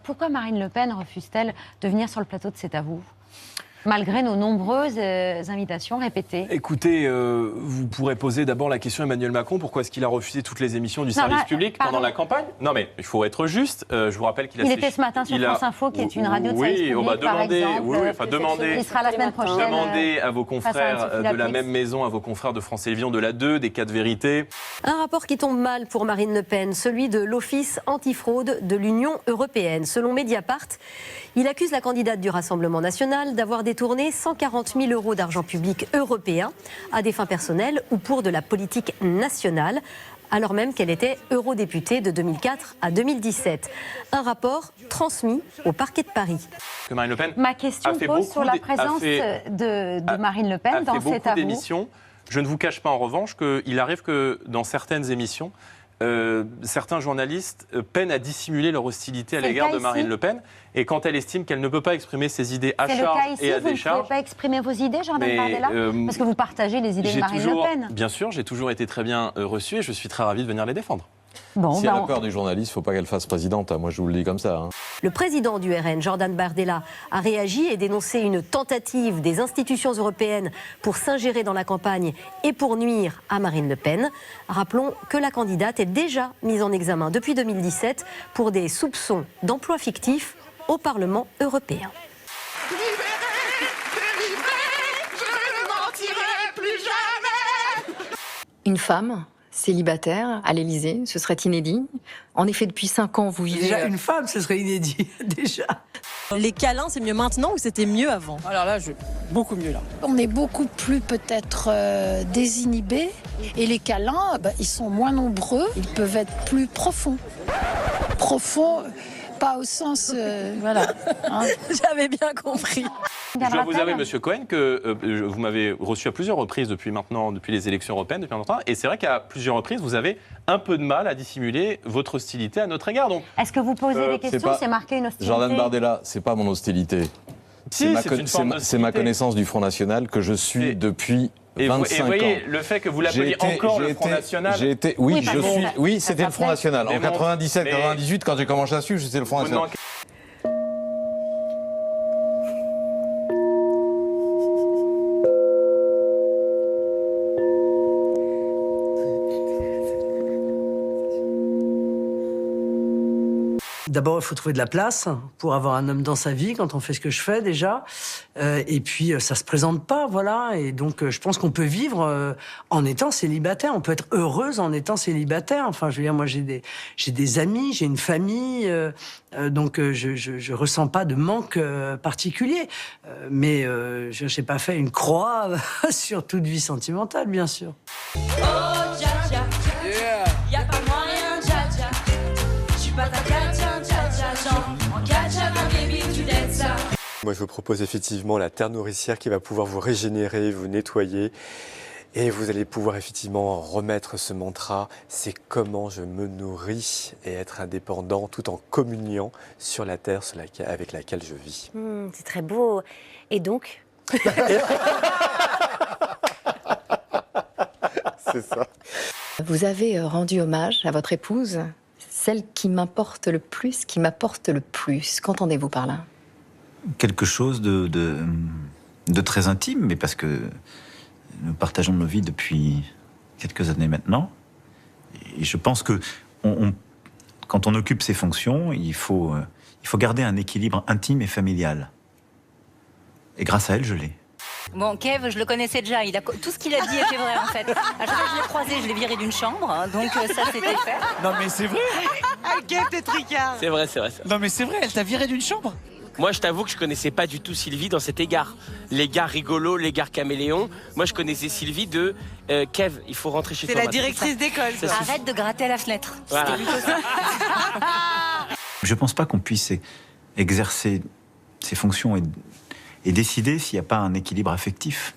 Pourquoi Marine Le Pen refuse-t-elle de venir sur le plateau de C'est à vous ? Malgré nos nombreuses invitations répétées. Écoutez, vous pourrez poser d'abord la question à Emmanuel Macron. Pourquoi est-ce qu'il a refusé toutes les émissions du service public pendant la campagne? Non, mais il faut être juste. Je vous rappelle qu'il a... Il était ce matin sur France Info, qui est une radio de service public, demandez, il sera la semaine prochaine. Demandez à vos confrères de la même maison, à vos confrères de France Télévisions, de la 2, des 4 vérités. Un rapport qui tombe mal pour Marine Le Pen, celui de l'Office antifraude de l'Union européenne. Selon Mediapart, il accuse la candidate du Rassemblement national d'avoir détourné 140 000 € d'argent public européen à des fins personnelles ou pour de la politique nationale, alors même qu'elle était eurodéputée de 2004 à 2017. Un rapport transmis au parquet de Paris. Que Marine Le Pen Ma question pose sur la présence de Marine Le Pen dans cet avou. Je ne vous cache pas en revanche qu'il arrive que dans certaines émissions, certains journalistes peinent à dissimuler leur hostilité à l'égard de Marine Le Pen. Et quand elle estime qu'elle ne peut pas exprimer ses idées à charge et à décharge... Vous ne pouvez pas exprimer vos idées, Jordan Bardella parce que vous partagez les idées de Marine Le Pen. Bien sûr, j'ai toujours été très bien reçu et je suis très ravi de venir les défendre. Bon, si elle a peur des journalistes, il ne faut pas qu'elle fasse présidente. Moi, je vous le dis comme ça. Le président du RN, Jordan Bardella, a réagi et dénoncé une tentative des institutions européennes pour s'ingérer dans la campagne et pour nuire à Marine Le Pen. Rappelons que la candidate est déjà mise en examen depuis 2017 pour des soupçons d'emploi fictif au Parlement européen. Une femme célibataire à l'Élysée, ce serait inédit. En effet, depuis 5 ans, vous vivez... Déjà, une femme, ce serait inédit, déjà. Les câlins, c'est mieux maintenant ou c'était mieux avant? Alors là, beaucoup mieux là. On est beaucoup plus peut-être désinhibés et les câlins, ils sont moins nombreux, ils peuvent être plus profonds. Profonds, pas au sens... voilà. Hein. J'avais bien compris. Je dois vous avouer, Monsieur Cohen, que vous m'avez reçu à plusieurs reprises depuis les élections européennes, depuis maintenant. Et c'est vrai qu'à plusieurs reprises, vous avez un peu de mal à dissimuler votre hostilité à notre égard. Est-ce que vous posez des questions? C'est marqué une hostilité? Jordan Bardella, c'est pas mon hostilité. C'est ma connaissance du Front National que je suis depuis 25 ans. Et vous voyez, le fait que vous l'appeliez encore le Front National... Oui, c'était le Front National. En 97-98, quand j'ai commencé à suivre, c'était le Front National. D'abord, il faut trouver de la place pour avoir un homme dans sa vie quand on fait ce que je fais déjà. Et puis, ça se présente pas, voilà. Et donc, je pense qu'on peut vivre en étant célibataire. On peut être heureuse en étant célibataire. Enfin, je veux dire, moi, j'ai des amis, j'ai une famille. Donc, je ressens pas de manque particulier. Mais je n'ai pas fait une croix sur toute vie sentimentale, bien sûr. Oh, dja, dja, yeah. Y'a pas moyen, dja, dja. J'suis pas ta Moi, je vous propose effectivement la terre nourricière qui va pouvoir vous régénérer, vous nettoyer. Et vous allez pouvoir effectivement remettre ce mantra, c'est comment je me nourris et être indépendant tout en communiant sur la terre avec laquelle je vis. C'est très beau. Et donc C'est ça. Vous avez rendu hommage à votre épouse, celle qui m'importe le plus, qui m'apporte le plus. Qu'entendez-vous par là? Quelque chose de très intime, mais parce que nous partageons nos vies depuis quelques années maintenant. Et je pense que quand on occupe ces fonctions, il faut garder un équilibre intime et familial. Et grâce à elle, je l'ai. Bon, Kev, je le connaissais déjà. Tout ce qu'il a dit était vrai, en fait. À chaque fois que je l'ai croisé, je l'ai viré d'une chambre. Hein, donc ça, c'était fait. Non, mais c'est vrai. Kev, t'es tricard. C'est vrai, c'est vrai. Non, mais c'est vrai, elle t'a viré d'une chambre. Moi, je t'avoue que je connaissais pas du tout Sylvie dans cet égard. L'égard rigolo, l'égard caméléon. Moi, je connaissais Sylvie de Kev, il faut rentrer chez toi. C'est la directrice d'école. Arrête de gratter à la fenêtre. Voilà. C'était plutôt ça. Je pense pas qu'on puisse exercer ces fonctions et décider s'il n'y a pas un équilibre affectif.